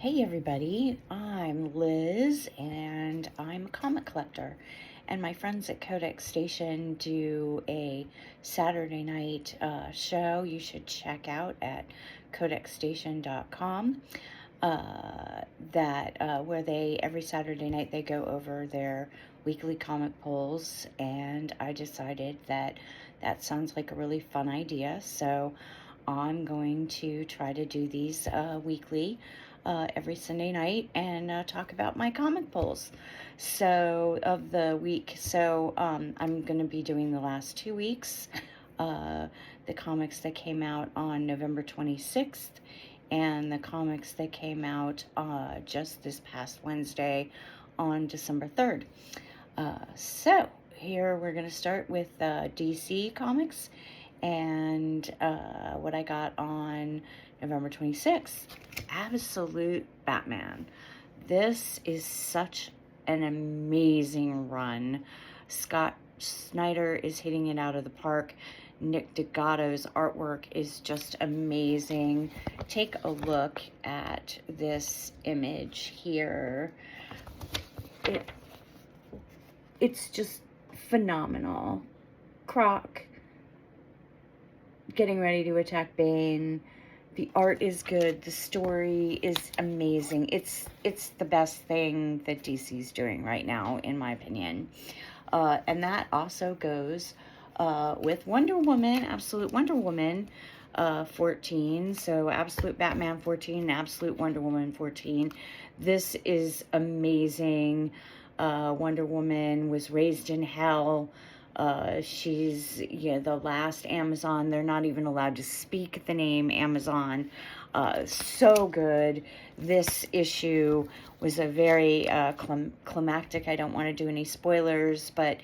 Hey everybody, I'm Liz and I'm a comic collector. And my friends at Codex Station do a Saturday night show you should check out at codexstation.com. Where they every Saturday night they go over their weekly comic polls, and I decided that that sounds like a really fun idea. So I'm going to try to do these weekly every Sunday night and talk about my comic polls of the week. I'm going to be doing the last 2 weeks, the comics that came out on November 26th and the comics that came out just this past Wednesday on December 3rd. So here we're going to start with DC Comics and what I got on November 26th. Absolute Batman. This is such an amazing run. Scott Snyder is hitting it out of the park. Nick DeGatto's artwork is just amazing. Take a look at this image here. It's just phenomenal. Croc getting ready to attack Bane. The art is good. The story is amazing. It's the best thing that DC's doing right now, in my opinion. And that also goes with Wonder Woman, Absolute Wonder Woman 14. So Absolute Batman 14, Absolute Wonder Woman 14. This is amazing. Wonder Woman was raised in hell. She's the last Amazon. They're not even allowed to speak the name Amazon. So good. This issue was a very climactic. I don't want to do any spoilers, but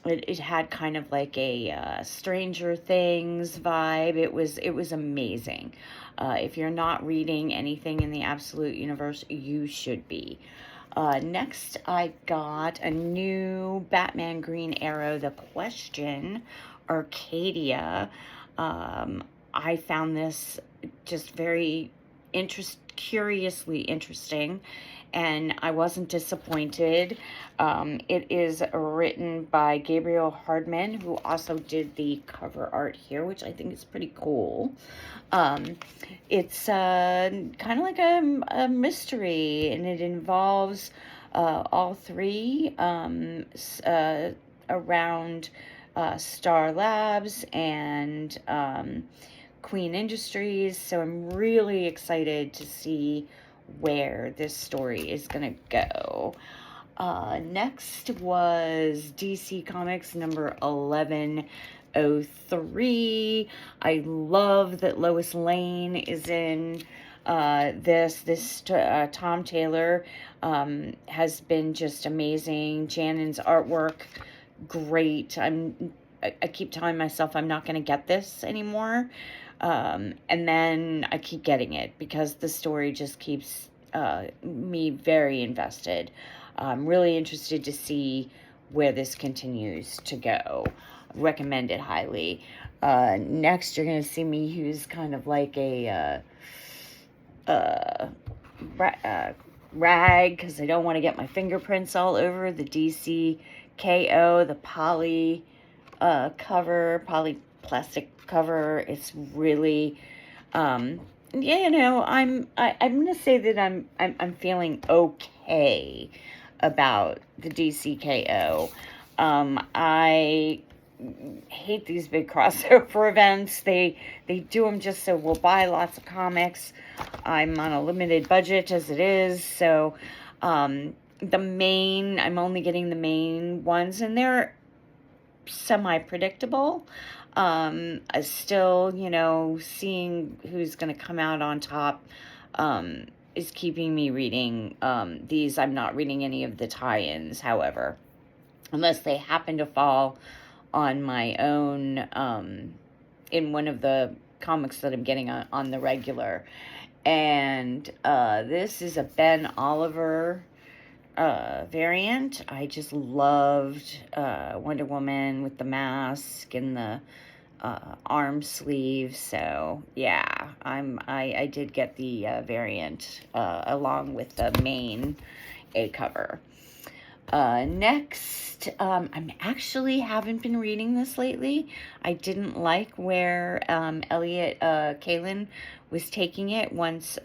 it had kind of like a Stranger Things vibe. It was amazing. If you're not reading anything in the Absolute Universe, you should be. Next, I got a new Batman Green Arrow, The Question, Arcadia. I found this just very curiously interesting, and I wasn't disappointed. It is written by Gabriel Hardman, who also did the cover art here, which I think is pretty cool. It's kind of like a mystery, and it involves all three around Star Labs and Queen Industries. So I'm really excited to see where this story is going to go. Next was DC Comics number 1103. I love that Lois Lane is in this. Tom Taylor has been just amazing. Janen's artwork, great. I keep telling myself I'm not going to get this anymore. And then I keep getting it because the story just keeps me very invested. I'm really interested to see where this continues to go. Recommend it highly. Next, you're going to see me use kind of like a rag because I don't want to get my fingerprints all over the DC KO, the poly plastic cover. It's really I'm gonna say that I'm feeling okay about the DCKO. I hate these big crossover events. They do them just so we'll buy lots of comics. I'm on a limited budget as it is, so I'm only getting the main ones, and they're semi-predictable. Still, seeing who's going to come out on top is keeping me reading these. I'm not reading any of the tie-ins, however, unless they happen to fall on my own in one of the comics that I'm getting on the regular. And this is a Ben Oliver variant. I just loved Wonder Woman with the mask and the arm sleeve. So yeah, I did get the variant along with the main A cover. Next, I'm actually haven't been reading this lately. I didn't like where Elliot Kalin was taking it once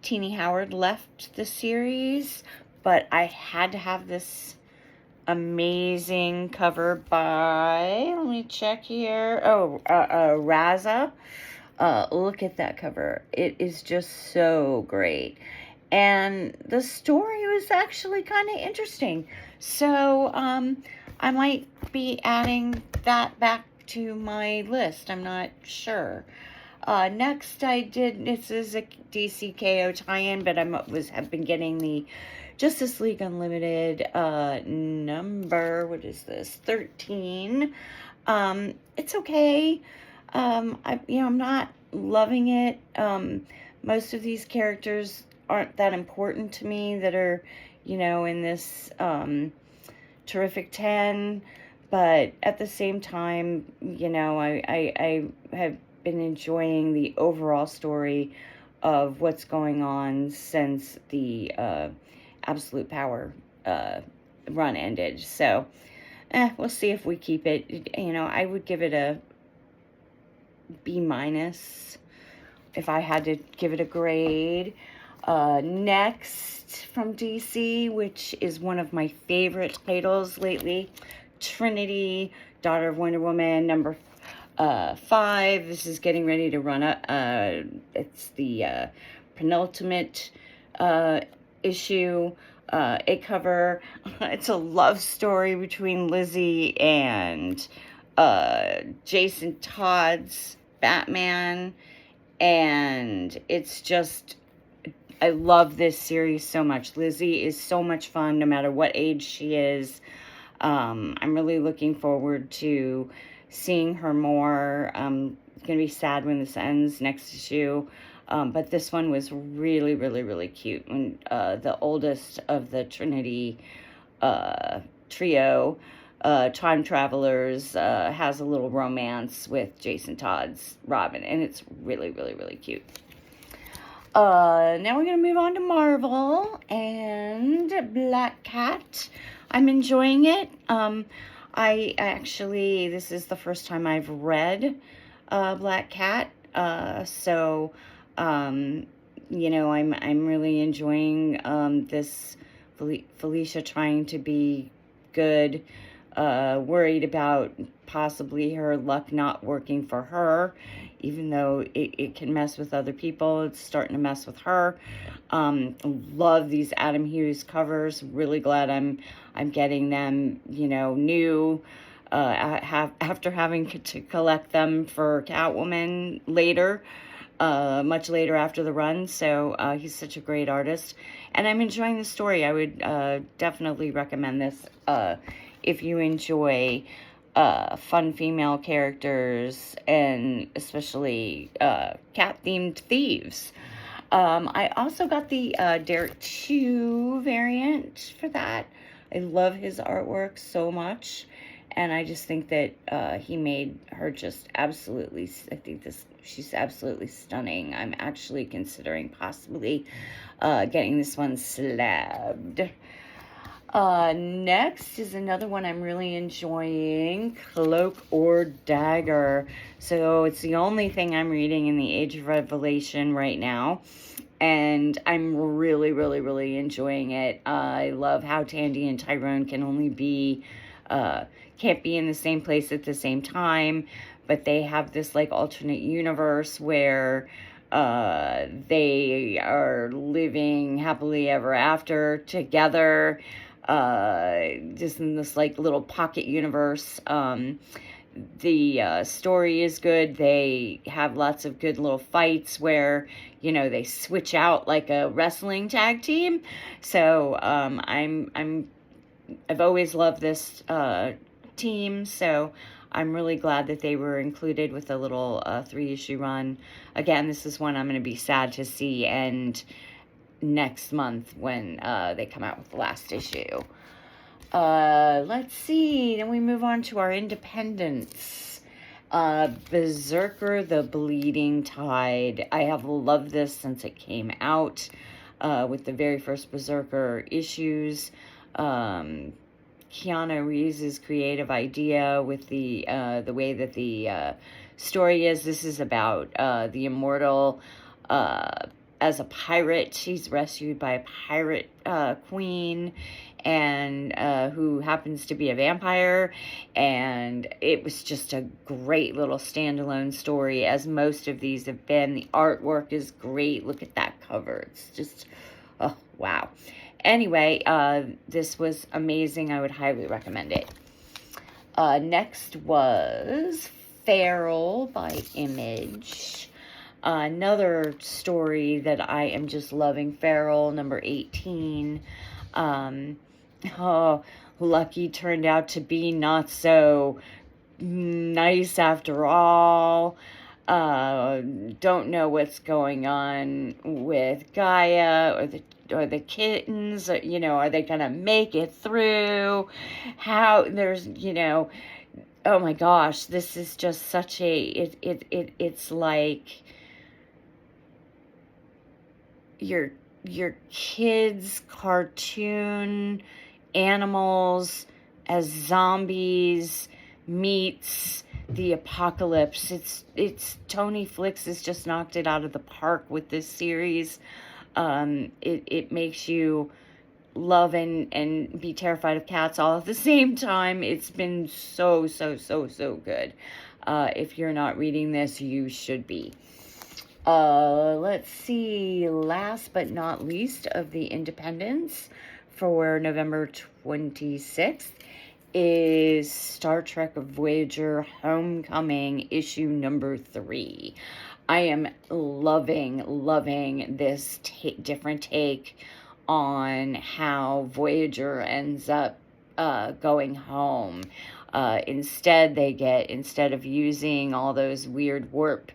Teenie Howard left the series, but I had to have this amazing cover by, let me check here. Oh, Raza. Look at that cover. It is just so great. And the story was actually kind of interesting. So, I might be adding that back to my list. I'm not sure. Next, this is a DCKO tie-in, but have been getting the Justice League Unlimited number, what is this, 13. It's okay. I'm not loving it. Most of these characters aren't that important to me that are, in this Terrific 10, but at the same time, I have been enjoying the overall story of what's going on since the Absolute Power run ended. So, we'll see if we keep it. I would give it a B- if I had to give it a grade. Next from DC, which is one of my favorite titles lately, Trinity, Daughter of Wonder Woman, number 5. This is getting ready to run up. It's the penultimate issue. A cover. It's a love story between Lizzie and Jason Todd's Batman, and it's just, I love this series so much. Lizzie is so much fun no matter what age she is. I'm really looking forward to seeing her more. Going to be sad when this ends next issue. But this one was really, really, really cute. When the oldest of the Trinity trio, time travelers, has a little romance with Jason Todd's Robin, and it's really, really, really cute. Now we're going to move on to Marvel and Black Cat. I'm enjoying it. I actually, this is the first time I've read Black Cat, so I'm really enjoying this Felicia trying to be good, worried about possibly her luck not working for her, even though it can mess with other people. It's starting to mess with her. Love these Adam Hughes covers. Really glad I'm getting them, new, after having to collect them for Catwoman later, much later after the run. So he's such a great artist, and I'm enjoying the story. I would definitely recommend this if you enjoy fun female characters, and especially cat-themed thieves. I also got the Derek Chew variant for that. I love his artwork so much, and I just think that he made her just absolutely, she's absolutely stunning. I'm actually considering possibly getting this one slabbed. Next is another one I'm really enjoying, Cloak or Dagger. So it's the only thing I'm reading in the Age of Revelation right now, and I'm really, really, really enjoying it. I love how Tandy and Tyrone can only be, can't be in the same place at the same time, but they have this like alternate universe where they are living happily ever after together, just in this like little pocket universe. The story is good. They have lots of good little fights where, they switch out like a wrestling tag team. So I've always loved this team, so I'm really glad that they were included with a little 3-issue run. Again, this is one I'm going to be sad to see end next month when they come out with the last issue. Let's see, then we move on to our independents. Berserker, The Bleeding Tide. I have loved this since it came out, with the very first Berserker issues. Keanu Reeves' creative idea with the way that the story is. This is about the immortal, as a pirate. She's rescued by a pirate queen, and who happens to be a vampire. And it was just a great little standalone story, as most of these have been. The artwork is great. Look at that cover. It's just, oh, wow. Anyway, this was amazing. I would highly recommend it. Next was Feral by Image. Another story that I am just loving. Feral, number 18. Oh, Lucky turned out to be not so nice after all. Don't know what's going on with Gaia or the kittens. You know, are they gonna make it through? How there's, you know, oh my gosh, this is just such a it's like your kids' cartoon animals as zombies meets the apocalypse. Tony Flicks has just knocked it out of the park with this series. It makes you love and be terrified of cats all at the same time. It's been so good. If you're not reading this, you should be. Let's see, last but not least of the independents for November 26th is Star Trek Voyager Homecoming, issue number 3. I am loving this different take on how Voyager ends up going home. Instead of using all those weird warp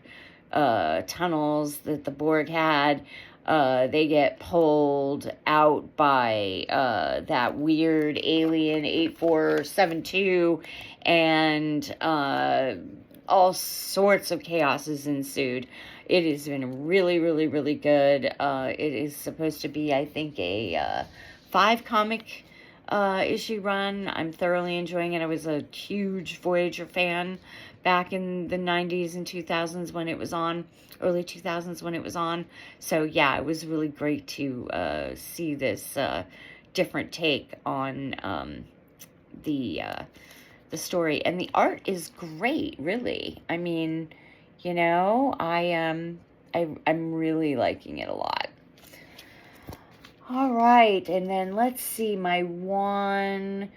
tunnels that the Borg had, they get pulled out by that weird alien 8472, and all sorts of chaos has ensued. It has been really good. It is supposed to be, I think, a 5 comic issue run. I'm thoroughly enjoying it. I was a huge Voyager fan back in the 90s and 2000s when it was on, early 2000s when it was on. So yeah, it was really great to see this different take on the story. And the art is great, really. I mean, you know, I'm really liking it a lot. All right, and then let's see, my one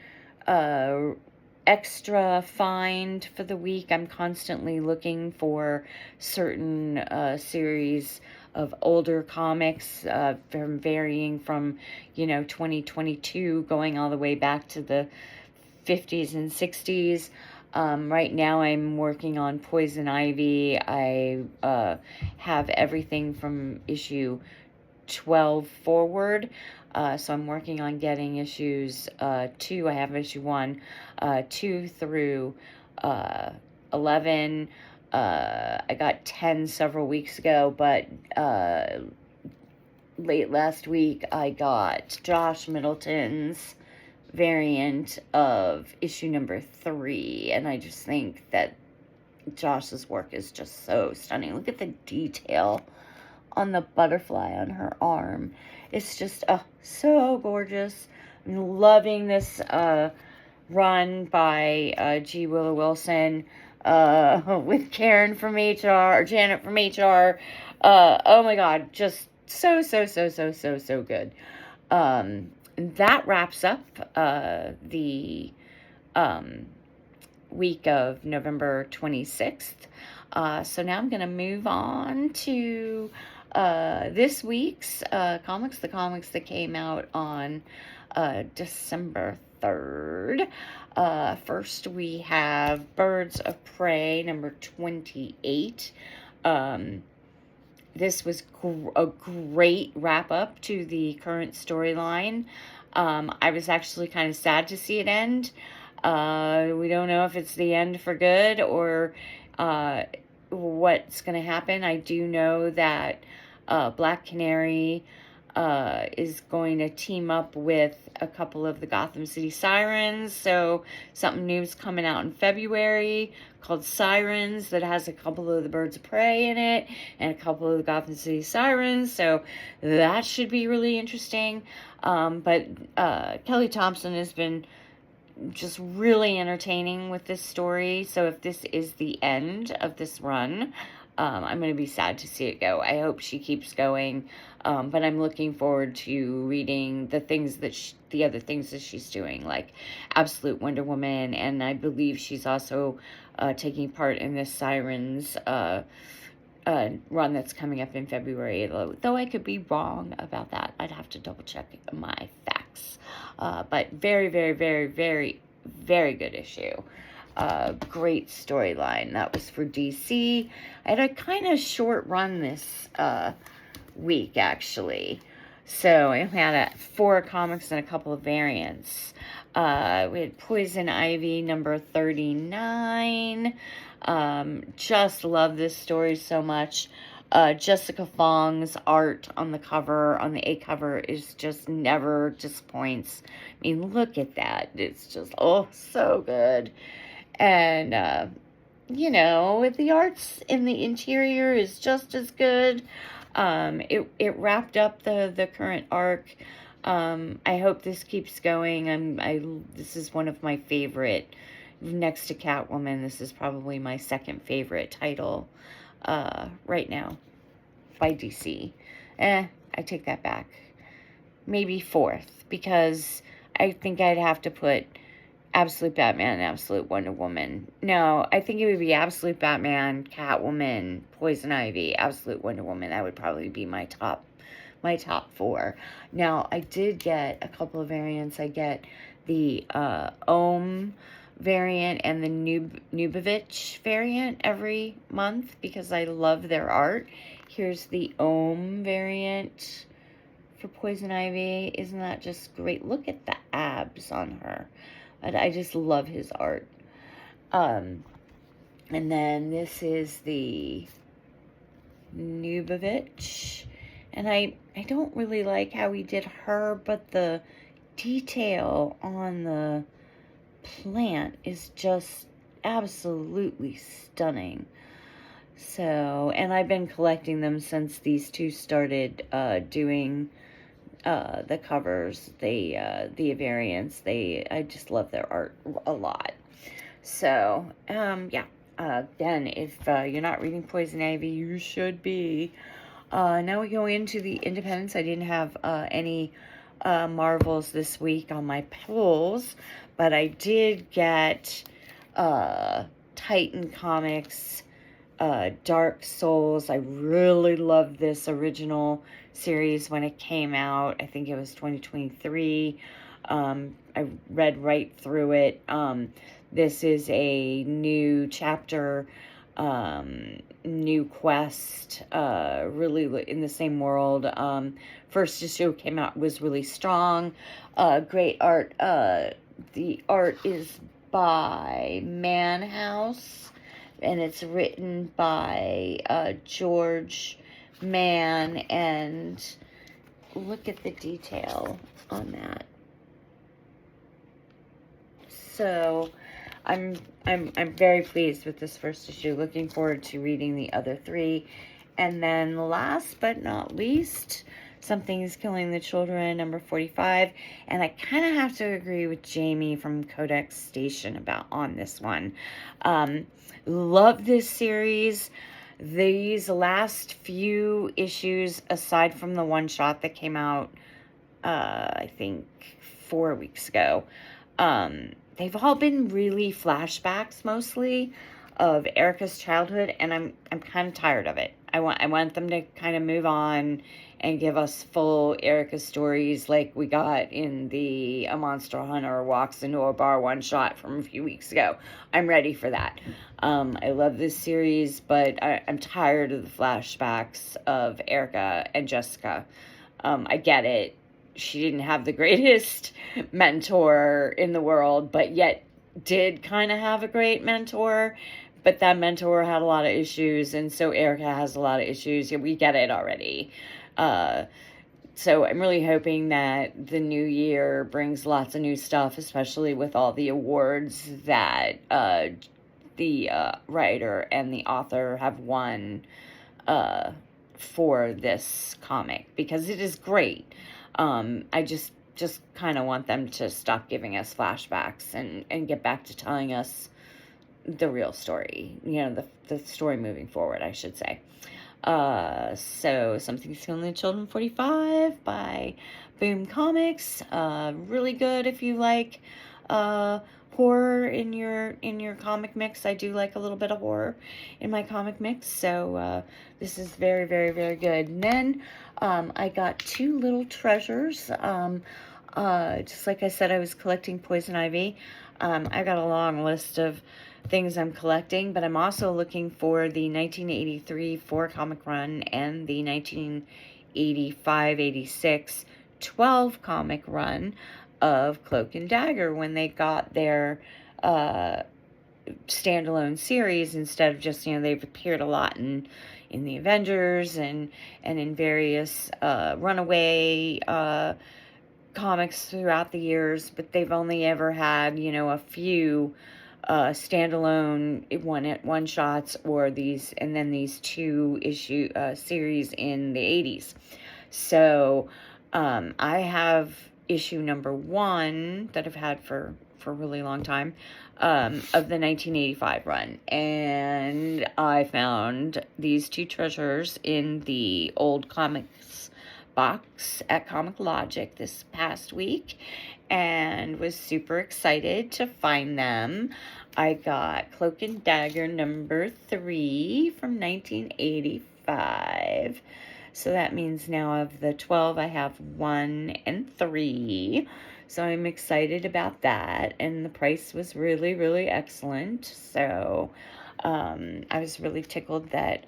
extra find for the week. I'm constantly looking for certain series of older comics, varying from, you know, 2022 going all the way back to the 50s and 60s. Right now I'm working on Poison Ivy. I have everything from issue 12 forward. So I'm working on getting issues 2. I have issue 1, 2 through 11. I got 10 several weeks ago, but late last week I got Josh Middleton's variant of issue number 3, and I just think that Josh's work is just so stunning. Look at the detail on the butterfly on her arm. It's just so gorgeous. I'm loving this run by G. Willow Wilson with Karen from HR, or Janet from HR. Oh my God, just so good. That wraps up the week of November 26th. So now I'm going to move on to this week's comics, the comics that came out on December 3rd. First, we have Birds of Prey, number 28. This was a great wrap-up to the current storyline. I was actually kind of sad to see it end. We don't know if it's the end for good, or what's going to happen. I do know that Black Canary is going to team up with a couple of the Gotham City Sirens. So something new's coming out in February called Sirens that has a couple of the Birds of Prey in it and a couple of the Gotham City Sirens. So that should be really interesting. But Kelly Thompson has been just really entertaining with this story. So if this is the end of this run, I'm going to be sad to see it go. I hope she keeps going, but I'm looking forward to reading the things that the other things that she's doing, like Absolute Wonder Woman, and I believe she's also taking part in this Sirens run that's coming up in February. Though I could be wrong about that, I'd have to double check my facts. But very, very, very, very, very good issue. Great storyline. That was for DC. I had a kind of short run this week, actually. So I had 4 comics and a couple of variants. We had Poison Ivy number 39. Just love this story so much. Jessica Fong's art on the cover, on the A cover, is just never disappoints. I mean, look at that. It's just, oh, so good. And, the arts in the interior is just as good. It wrapped up the current arc. I hope this keeps going. This is one of my favorite, next to Catwoman. This is probably my second favorite title, right now by DC. I take that back. Maybe 4th, because I think I'd have to put Absolute Batman and Absolute Wonder Woman. No, I think it would be Absolute Batman, Catwoman, Poison Ivy, Absolute Wonder Woman. That would probably be my top 4. Now, I did get a couple of variants. I get the Ohm variant and the Nubovich variant every month because I love their art. Here's the Ohm variant for Poison Ivy. Isn't that just great? Look at the abs on her. I just love his art. And then this is the Nubovich. And I don't really like how he did her, but the detail on the plant is just absolutely stunning. So, and I've been collecting them since these two started doing the covers, the variants. I just love their art a lot. So, yeah. Again, if you're not reading Poison Ivy, you should be. Now we go into the independents. I didn't have any Marvels this week on my pulls, but I did get Titan Comics, Dark Souls. I really loved this original series when it came out. I think it was 2023. I read right through it. This is a new chapter, new quest, really in the same world. First issue came out, was really strong. Great art. The art is by Manhouse, and it's written by George Mann, and look at the detail on that. So I'm very pleased with this first issue. Looking forward to reading the other 3. And then last but not least, Something is Killing the Children, number 45. And I kind of have to agree with Jamie from Codex Station on this one. Love this series. These last few issues, aside from the one shot that came out, I think 4 weeks ago, they've all been really flashbacks, mostly, of Erica's childhood, and I'm kind of tired of it. I want them to kind of move on and give us full Erica stories like we got in the A Monster Hunter Walks into a Bar one shot from a few weeks ago. I'm ready for that. I love this series, but I'm tired of the flashbacks of Erica and Jessica. I get it. She didn't have the greatest mentor in the world, but yet did kind of have a great mentor. but that mentor had a lot of issues, and so Erica has a lot of issues. Yeah, we get it already. So I'm really hoping that the new year brings lots of new stuff, especially with all the awards that the writer and the author have won for this comic, because it is great. I just kind of want them to stop giving us flashbacks and get back to telling us the real story, the story moving forward, I should say. So Something's Killing the Children 45 by Boom Comics. Really good if you like horror in your comic mix. I do like a little bit of horror in my comic mix, so this is very, very, very good. And then I got two little treasures. Just like I said, I was collecting Poison Ivy. I got a long list of things I'm collecting, but I'm also looking for the 1983 4-comic run and the 1985-86 12-comic run of Cloak and Dagger, when they got their standalone series, instead of just, they've appeared a lot in the Avengers and in various runaway comics throughout the years, but they've only ever had, a few standalone one shots, or these, and then these 2-issue series in the 80s. So I have issue number 1 that I've had for a really long time, of the 1985 run, and I found these 2 treasures in the old comics box at Comic Logic this past week, and was super excited to find them. I got Cloak and Dagger number 3 from 1985. So that means now of the 12, I have 1 and 3. So I'm excited about that. And the price was really, really excellent. So I was really tickled that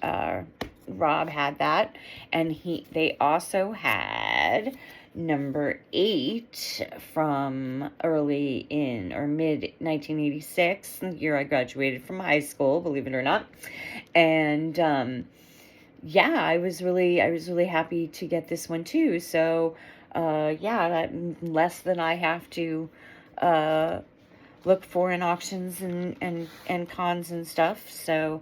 Rob had that. And they also had number 8 from early in, or mid 1986, the year I graduated from high school, believe it or not. And yeah, I was really happy to get this one too. So yeah, that less than I have to look for in auctions and cons and stuff. So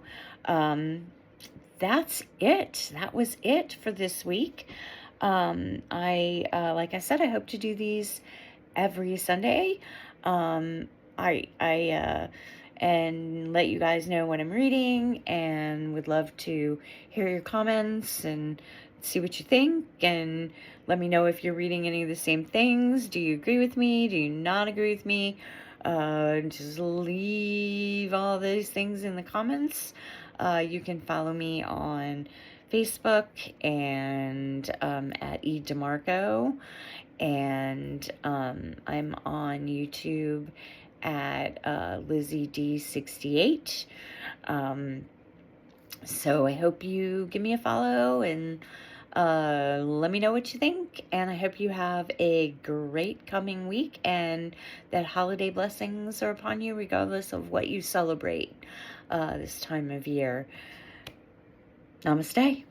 that's it. That was it for this week. I like I said, I hope to do these every Sunday. And let you guys know what I'm reading, and would love to hear your comments and see what you think, and let me know if you're reading any of the same things. Do you agree with me? Do you not agree with me? Just leave all those things in the comments. You can follow me on Facebook and at E. DeMarco, and I'm on YouTube at Lizzie D68. So I hope you give me a follow and let me know what you think, and I hope you have a great coming week, and that holiday blessings are upon you regardless of what you celebrate this time of year. Namaste.